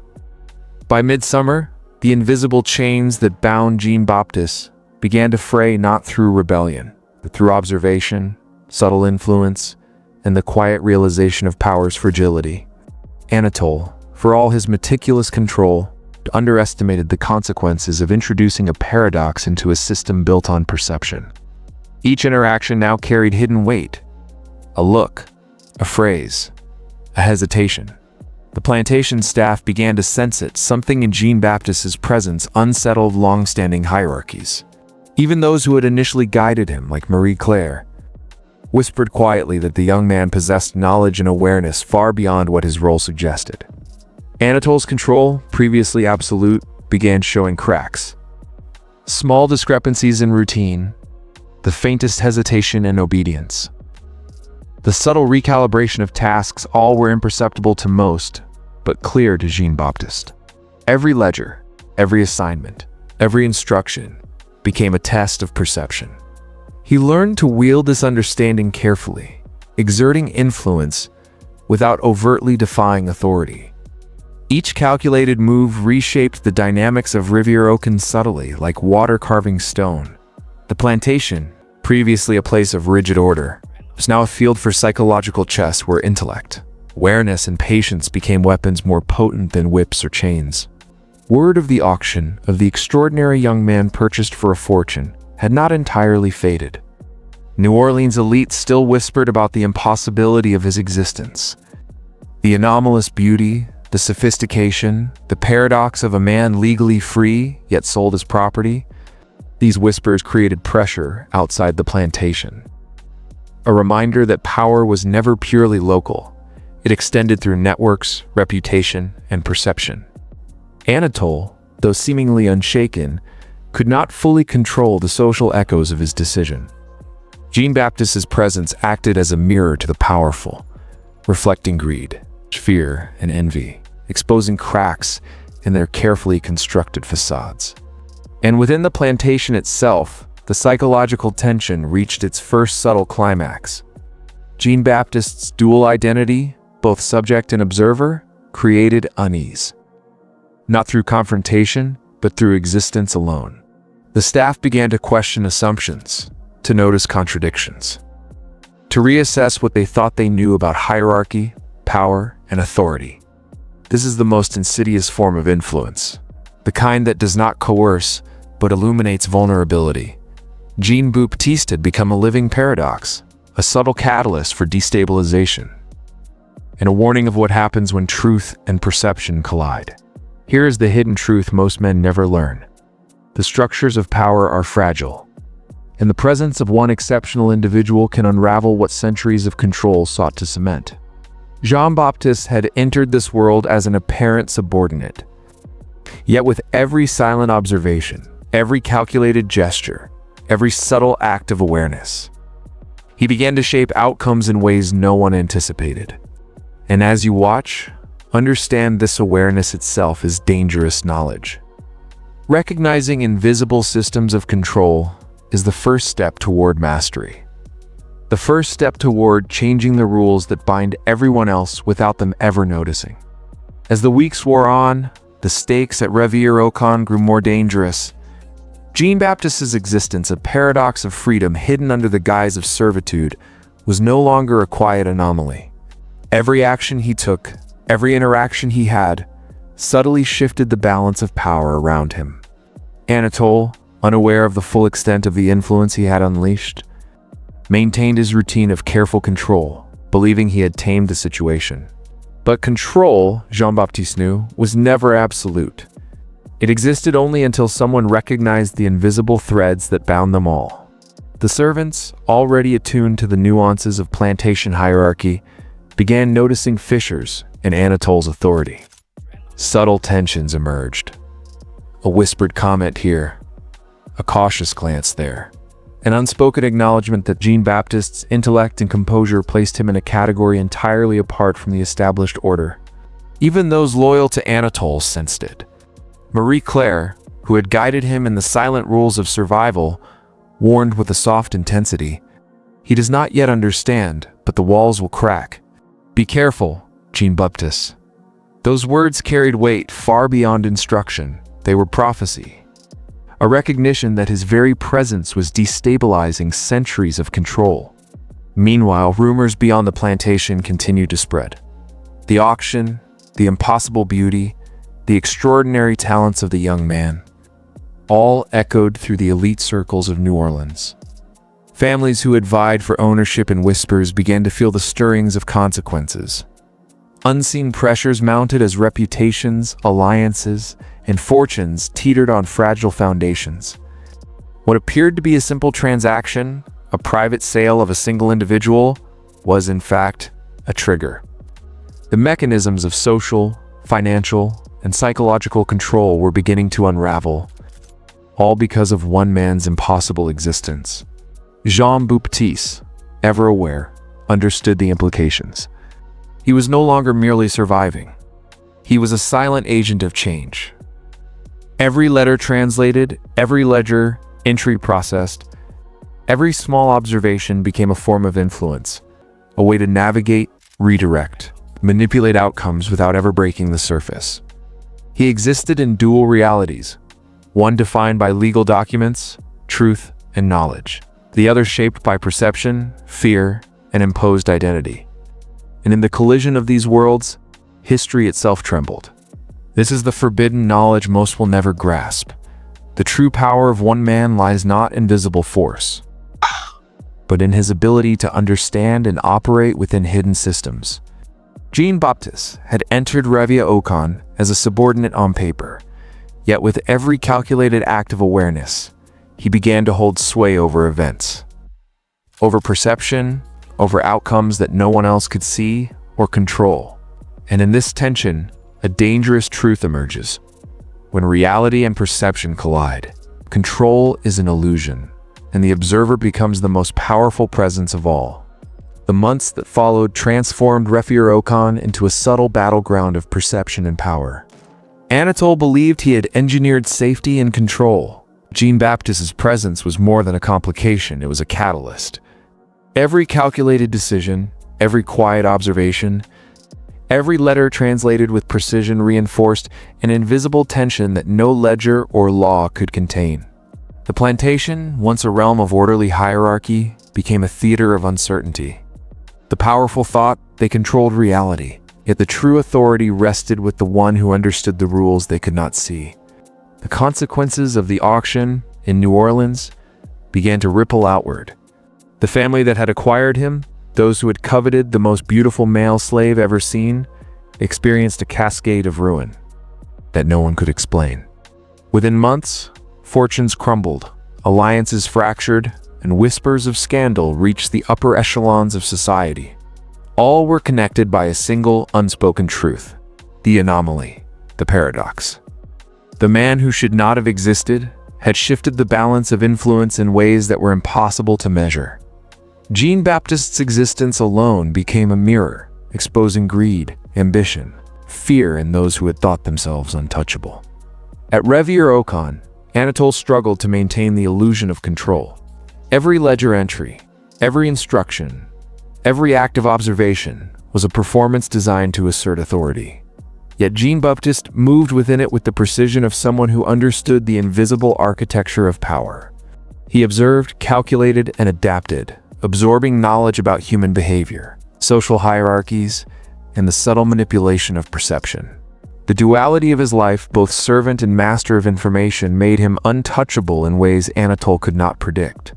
By midsummer, the invisible chains that bound Jean-Baptiste began to fray not through rebellion, but through observation, subtle influence, and the quiet realization of power's fragility. Anatole, for all his meticulous control, underestimated the consequences of introducing a paradox into a system built on perception. Each interaction now carried hidden weight, a look, a phrase, a hesitation. The plantation staff began to sense it. Something in Jean-Baptiste's presence unsettled long-standing hierarchies. Even those who had initially guided him, like Marie Claire, whispered quietly that the young man possessed knowledge and awareness far beyond what his role suggested. Anatole's control, previously absolute, began showing cracks. Small discrepancies in routine, the faintest hesitation in obedience. The subtle recalibration of tasks, all were imperceptible to most, but clear to Jean-Baptiste. Every ledger, every assignment, every instruction became a test of perception. He learned to wield this understanding carefully, exerting influence without overtly defying authority. Each calculated move reshaped the dynamics of Rivière-Aucun subtly, like water carving stone. The plantation, previously a place of rigid order, was now a field for psychological chess where intellect, awareness, and patience became weapons more potent than whips or chains. Word of the auction of the extraordinary young man purchased for a fortune had not entirely faded. New Orleans elite still whispered about the impossibility of his existence. The anomalous beauty, the sophistication, the paradox of a man legally free yet sold as property. These whispers created pressure outside the plantation. A reminder that power was never purely local. It extended through networks, reputation, and perception. Anatole, though seemingly unshaken, could not fully control the social echoes of his decision. Jean-Baptiste's presence acted as a mirror to the powerful, reflecting greed, fear, and envy, exposing cracks in their carefully constructed facades. And within the plantation itself, the psychological tension reached its first subtle climax. Jean-Baptiste's dual identity, both subject and observer, created unease. Not through confrontation, but through existence alone. The staff began to question assumptions, to notice contradictions, to reassess what they thought they knew about hierarchy, power, and authority. This is the most insidious form of influence, the kind that does not coerce, but illuminates vulnerability. Jean-Baptiste had become a living paradox, a subtle catalyst for destabilization, and a warning of what happens when truth and perception collide. Here is the hidden truth most men never learn. The structures of power are fragile, and the presence of one exceptional individual can unravel what centuries of control sought to cement. Jean-Baptiste had entered this world as an apparent subordinate. Yet with every silent observation, every calculated gesture, every subtle act of awareness, he began to shape outcomes in ways no one anticipated. And as you watch, understand this awareness itself is dangerous knowledge. Recognizing invisible systems of control is the first step toward mastery. The first step toward changing the rules that bind everyone else without them ever noticing. As the weeks wore on, the stakes at Rivière-Aucun grew more dangerous. Jean-Baptiste's existence, a paradox of freedom hidden under the guise of servitude, was no longer a quiet anomaly. Every action he took, every interaction he had, subtly shifted the balance of power around him. Anatole, unaware of the full extent of the influence he had unleashed, maintained his routine of careful control, believing he had tamed the situation. But control, Jean-Baptiste knew, was never absolute. It existed only until someone recognized the invisible threads that bound them all. The servants, already attuned to the nuances of plantation hierarchy, began noticing fissures in Anatole's authority. Subtle tensions emerged. A whispered comment here, a cautious glance there, an unspoken acknowledgement that Jean-Baptiste's intellect and composure placed him in a category entirely apart from the established order. Even those loyal to Anatole sensed it. Marie Claire, who had guided him in the silent rules of survival, warned with a soft intensity, "He does not yet understand, but the walls will crack. Be careful, Jean-Baptiste." Those words carried weight far beyond instruction. They were prophecy. A recognition that his very presence was destabilizing centuries of control. Meanwhile, rumors beyond the plantation continued to spread. The auction, the impossible beauty, the extraordinary talents of the young man, all echoed through the elite circles of New Orleans. Families who had vied for ownership in whispers began to feel the stirrings of consequences. Unseen pressures mounted as reputations, alliances, and fortunes teetered on fragile foundations. What appeared to be a simple transaction, a private sale of a single individual, was in fact a trigger. The mechanisms of social, financial, and psychological control were beginning to unravel, all because of one man's impossible existence. Jean-Baptiste, ever aware, understood the implications. He was no longer merely surviving. He was a silent agent of change. Every letter translated, every ledger entry processed, every small observation became a form of influence, a way to navigate, redirect, manipulate outcomes without ever breaking the surface. He existed in dual realities, one defined by legal documents, truth, and knowledge, the other shaped by perception, fear, and imposed identity. And in the collision of these worlds, history itself trembled. This is the forbidden knowledge most will never grasp. The true power of one man lies not in visible force, but in his ability to understand and operate within hidden systems. Jean-Baptiste had entered Revia-Ocon as a subordinate on paper, yet with every calculated act of awareness, he began to hold sway over events, over perception, over outcomes that no one else could see or control. And in this tension, a dangerous truth emerges. When reality and perception collide, control is an illusion, and the observer becomes the most powerful presence of all. The months that followed transformed Revia-Ocon into a subtle battleground of perception and power. Anatole believed he had engineered safety and control. Jean-Baptiste's presence was more than a complication, it was a catalyst. Every calculated decision, every quiet observation, every letter translated with precision reinforced an invisible tension that no ledger or law could contain. The plantation, once a realm of orderly hierarchy, became a theater of uncertainty. The powerful thought they controlled reality, yet the true authority rested with the one who understood the rules they could not see. The consequences of the auction in New Orleans began to ripple outward. The family that had acquired him, those who had coveted the most beautiful male slave ever seen, experienced a cascade of ruin that no one could explain. Within months, fortunes crumbled, alliances fractured, and whispers of scandal reached the upper echelons of society. All were connected by a single unspoken truth: the anomaly, the paradox. The man who should not have existed had shifted the balance of influence in ways that were impossible to measure. Jean-Baptiste's existence alone became a mirror, exposing greed, ambition, fear in those who had thought themselves untouchable. At Revia-Ocon, Anatole struggled to maintain the illusion of control. Every ledger entry, every instruction, every act of observation was a performance designed to assert authority. Yet Jean-Baptiste moved within it with the precision of someone who understood the invisible architecture of power. He observed, calculated, and adapted, absorbing knowledge about human behavior, social hierarchies, and the subtle manipulation of perception. The duality of his life, both servant and master of information, made him untouchable in ways Anatole could not predict.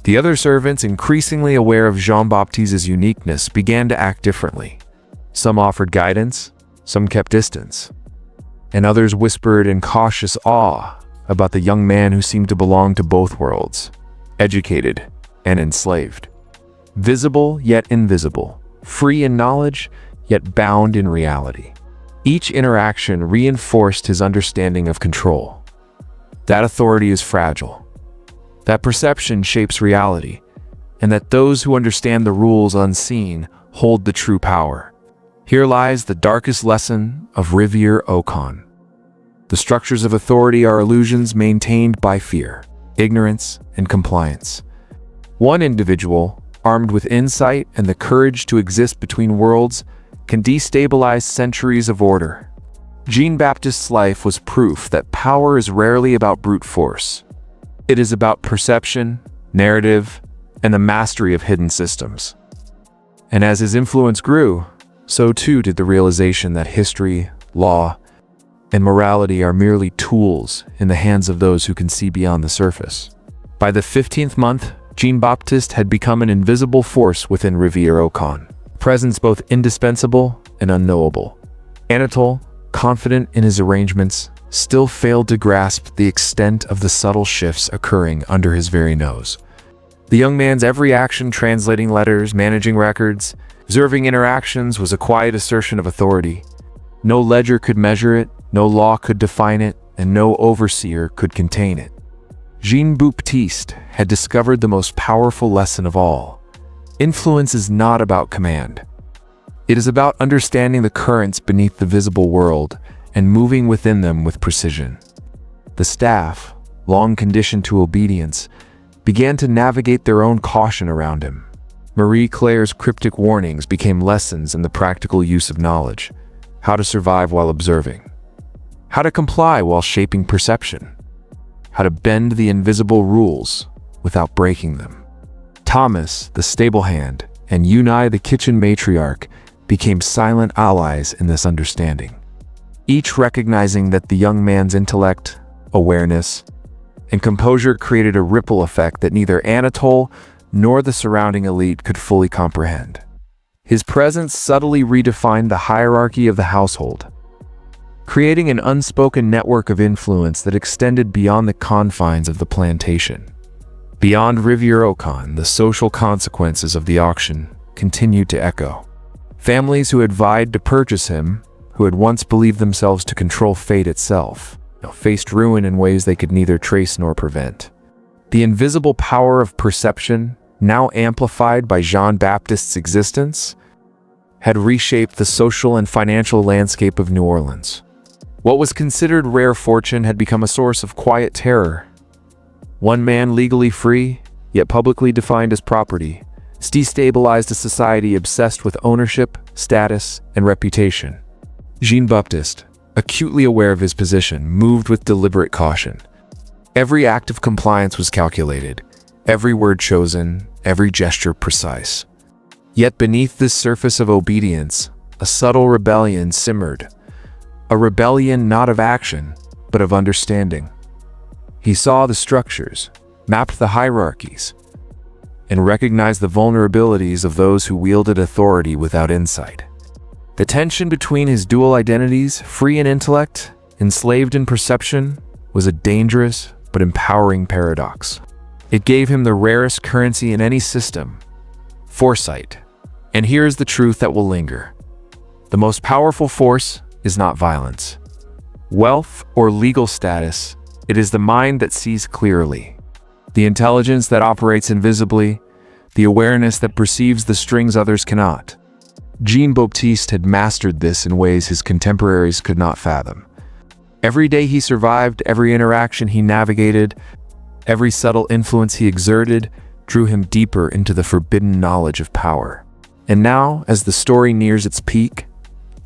The other servants, increasingly aware of Jean-Baptiste's uniqueness, began to act differently. Some offered guidance, some kept distance, and others whispered in cautious awe about the young man who seemed to belong to both worlds, educated and enslaved, visible yet invisible, free in knowledge yet bound in reality. Each interaction reinforced his understanding of control. That authority is fragile, that perception shapes reality, and that those who understand the rules unseen hold the true power. Here lies the darkest lesson of Revia-Ocon. The structures of authority are illusions maintained by fear, ignorance, and compliance. One individual, armed with insight and the courage to exist between worlds, can destabilize centuries of order. Jean-Baptiste's life was proof that power is rarely about brute force. It is about perception, narrative, and the mastery of hidden systems. And as his influence grew, so too did the realization that history, law, and morality are merely tools in the hands of those who can see beyond the surface. By the 15th month, Jean-Baptiste had become an invisible force within Revia-Ocon. presence both indispensable and unknowable. Anatole, confident in his arrangements, still failed to grasp the extent of the subtle shifts occurring under his very nose. The young man's every action, translating letters, managing records, observing interactions, was a quiet assertion of authority. No ledger could measure it, no law could define it, and no overseer could contain it. Jean-Baptiste had discovered the most powerful lesson of all. Influence is not about command. It is about understanding the currents beneath the visible world and moving within them with precision. The staff, long conditioned to obedience, began to navigate their own caution around him. Marie Claire's cryptic warnings became lessons in the practical use of knowledge, how to survive while observing, how to comply while shaping perception, how to bend the invisible rules without breaking them. Thomas, the stable hand, and Eunice, the kitchen matriarch, became silent allies in this understanding, each recognizing that the young man's intellect, awareness, and composure created a ripple effect that neither Anatole nor the surrounding elite could fully comprehend. His presence subtly redefined the hierarchy of the household, creating an unspoken network of influence that extended beyond the confines of the plantation. Beyond Rivière-au-Can, the social consequences of the auction continued to echo. Families who had vied to purchase him, who had once believed themselves to control fate itself, faced ruin in ways they could neither trace nor prevent. The invisible power of perception, now amplified by Jean-Baptiste's existence, had reshaped the social and financial landscape of New Orleans. What was considered rare fortune had become a source of quiet terror. One man legally free, yet publicly defined as property, destabilized a society obsessed with ownership, status, and reputation. Jean-Baptiste, acutely aware of his position, moved with deliberate caution. Every act of compliance was calculated, every word chosen, every gesture precise. Yet beneath this surface of obedience, a subtle rebellion simmered. A rebellion not of action, but of understanding. He saw the structures, mapped the hierarchies, and recognized the vulnerabilities of those who wielded authority without insight. The tension between his dual identities, free in intellect, enslaved in perception, was a dangerous but empowering paradox. It gave him the rarest currency in any system: foresight. And here is the truth that will linger. The most powerful force is not violence, wealth, or legal status. It is the mind that sees clearly, the intelligence that operates invisibly, the awareness that perceives the strings others cannot. Jean-Baptiste had mastered this in ways his contemporaries could not fathom. Every day he survived, every interaction he navigated, every subtle influence he exerted drew him deeper into the forbidden knowledge of power. And now, as the story nears its peak,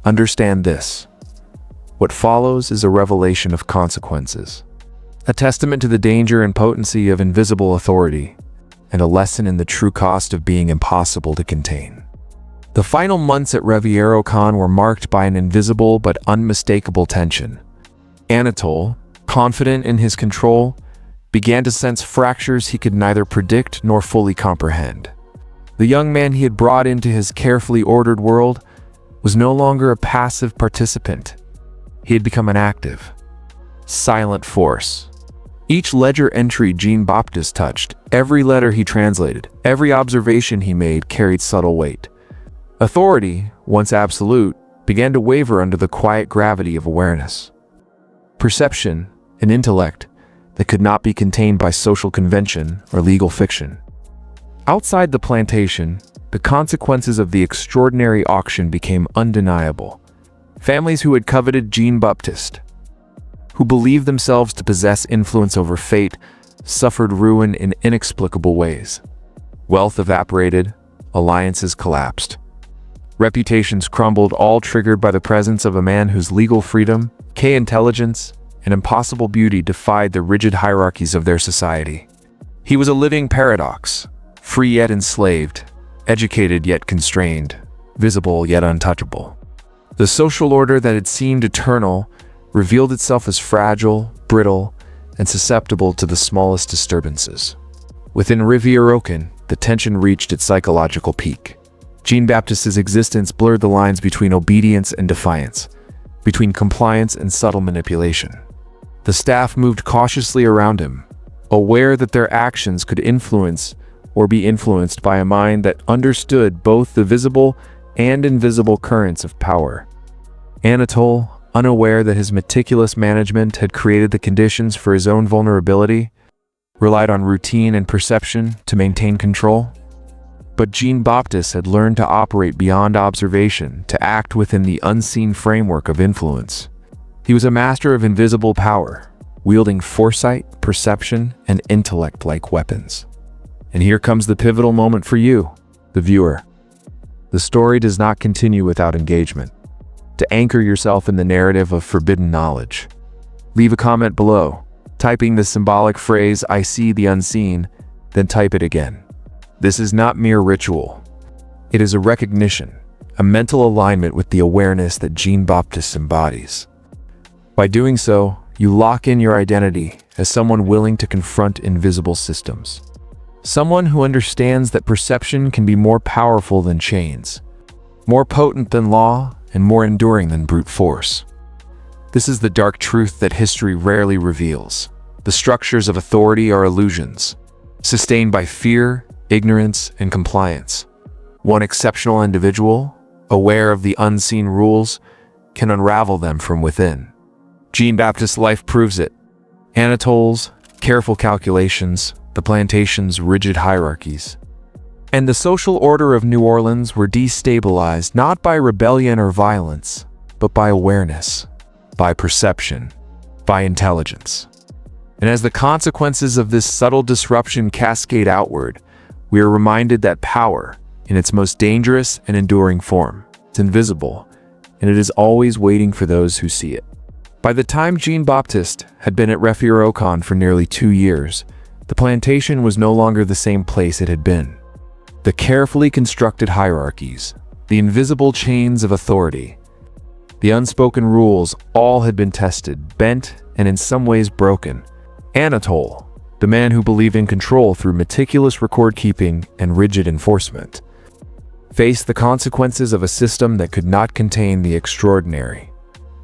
understand this: what follows is a revelation of consequences, a testament to the danger and potency of invisible authority, and a lesson in the true cost of being impossible to contain. The final months at Rivière-au-Can were marked by an invisible but unmistakable tension. Anatole, confident in his control, began to sense fractures he could neither predict nor fully comprehend. The young man he had brought into his carefully ordered world was no longer a passive participant. He had become an active, silent force. Each ledger entry Jean-Baptiste touched, every letter he translated, every observation he made carried subtle weight. Authority, once absolute, began to waver under the quiet gravity of awareness. Perception, an intellect that could not be contained by social convention or legal fiction. Outside the plantation, the consequences of the extraordinary auction became undeniable. Families who had coveted Jean-Baptiste, who believed themselves to possess influence over fate, suffered ruin in inexplicable ways. Wealth evaporated, alliances collapsed. Reputations crumbled, all triggered by the presence of a man whose legal freedom, intelligence, and impossible beauty defied the rigid hierarchies of their society. He was a living paradox, free yet enslaved, educated yet constrained, visible yet untouchable. The social order that had seemed eternal revealed itself as fragile, brittle, and susceptible to the smallest disturbances. Within Rivière-au-Can, the tension reached its psychological peak. Jean-Baptiste's existence blurred the lines between obedience and defiance, between compliance and subtle manipulation. The staff moved cautiously around him, aware that their actions could influence or be influenced by a mind that understood both the visible and invisible currents of power. Anatole, unaware that his meticulous management had created the conditions for his own vulnerability, relied on routine and perception to maintain control. But Jean-Baptiste had learned to operate beyond observation, to act within the unseen framework of influence. He was a master of invisible power, wielding foresight, perception, and intellect like weapons. And here comes the pivotal moment for you, the viewer. The story does not continue without engagement. To anchor yourself in the narrative of forbidden knowledge, leave a comment below, typing the symbolic phrase, "I see the unseen," then type it again. This is not mere ritual. It is a recognition, a mental alignment with the awareness that Jean-Baptiste embodies. By doing so, you lock in your identity as someone willing to confront invisible systems. Someone who understands that perception can be more powerful than chains, more potent than law, and more enduring than brute force. This is the dark truth that history rarely reveals. The structures of authority are illusions, sustained by fear, ignorance, and compliance. One exceptional individual, aware of the unseen rules, can unravel them from within. Jean-Baptiste's life proves it. Anatole's careful calculations, the plantation's rigid hierarchies, and the social order of New Orleans were destabilized not by rebellion or violence, but by awareness, by perception, by intelligence. And as the consequences of this subtle disruption cascade outward, we are reminded that power, in its most dangerous and enduring form, is invisible, and it is always waiting for those who see it. By the time Jean-Baptiste had been at Refuerocon for nearly 2 years, the plantation was no longer the same place it had been. The carefully constructed hierarchies, the invisible chains of authority, the unspoken rules, all had been tested, bent, and in some ways broken. Anatole, the man who believed in control through meticulous record-keeping and rigid enforcement, faced the consequences of a system that could not contain the extraordinary.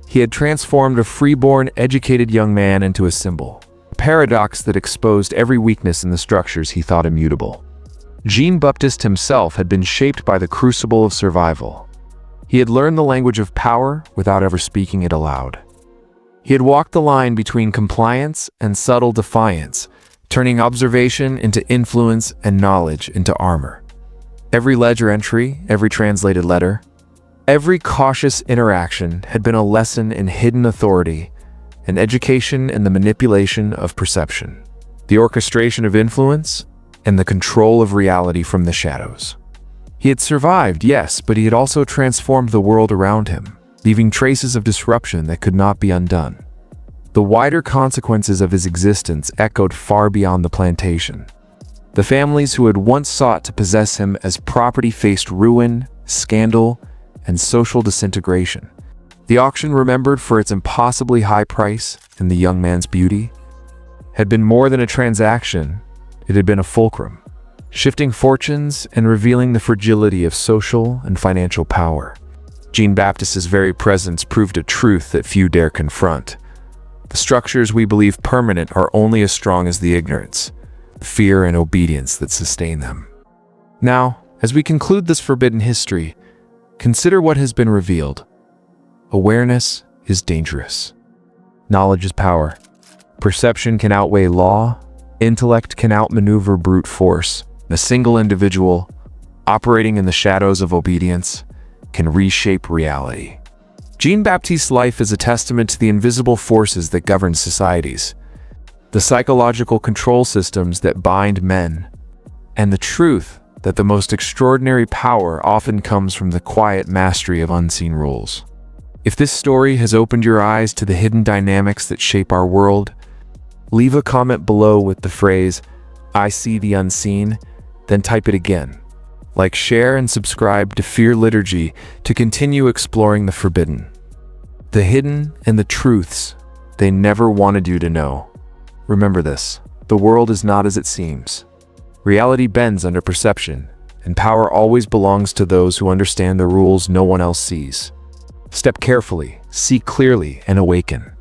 He had transformed a freeborn, educated young man into a symbol, a paradox that exposed every weakness in the structures he thought immutable. Jean-Baptiste himself had been shaped by the crucible of survival. He had learned the language of power without ever speaking it aloud. He had walked the line between compliance and subtle defiance, turning observation into influence and knowledge into armor. Every ledger entry, every translated letter, every cautious interaction had been a lesson in hidden authority, an education in the manipulation of perception, the orchestration of influence, and the control of reality from the shadows. He had survived, yes, but he had also transformed the world around him, leaving traces of disruption that could not be undone. The wider consequences of his existence echoed far beyond the plantation. The families who had once sought to possess him as property faced ruin, scandal, and social disintegration. The auction, remembered for its impossibly high price and the young man's beauty, had been more than a transaction. It had been a fulcrum, shifting fortunes and revealing the fragility of social and financial power. Jean-Baptiste's very presence proved a truth that few dare confront. The structures we believe permanent are only as strong as the ignorance, fear, and obedience that sustain them. Now, as we conclude this forbidden history, consider what has been revealed. Awareness is dangerous. Knowledge is power. Perception can outweigh law. Intellect can outmaneuver brute force. A single individual, operating in the shadows of obedience, can reshape reality. Jean-Baptiste's life is a testament to the invisible forces that govern societies, the psychological control systems that bind men, and the truth that the most extraordinary power often comes from the quiet mastery of unseen rules. If this story has opened your eyes to the hidden dynamics that shape our world, leave a comment below with the phrase, "I see the unseen," then type it again. Like, share, and subscribe to Fear Liturgy to continue exploring the forbidden, the hidden, and the truths they never wanted you to know. Remember this: the world is not as it seems. Reality bends under perception, and power always belongs to those who understand the rules no one else sees. Step carefully, see clearly, and awaken.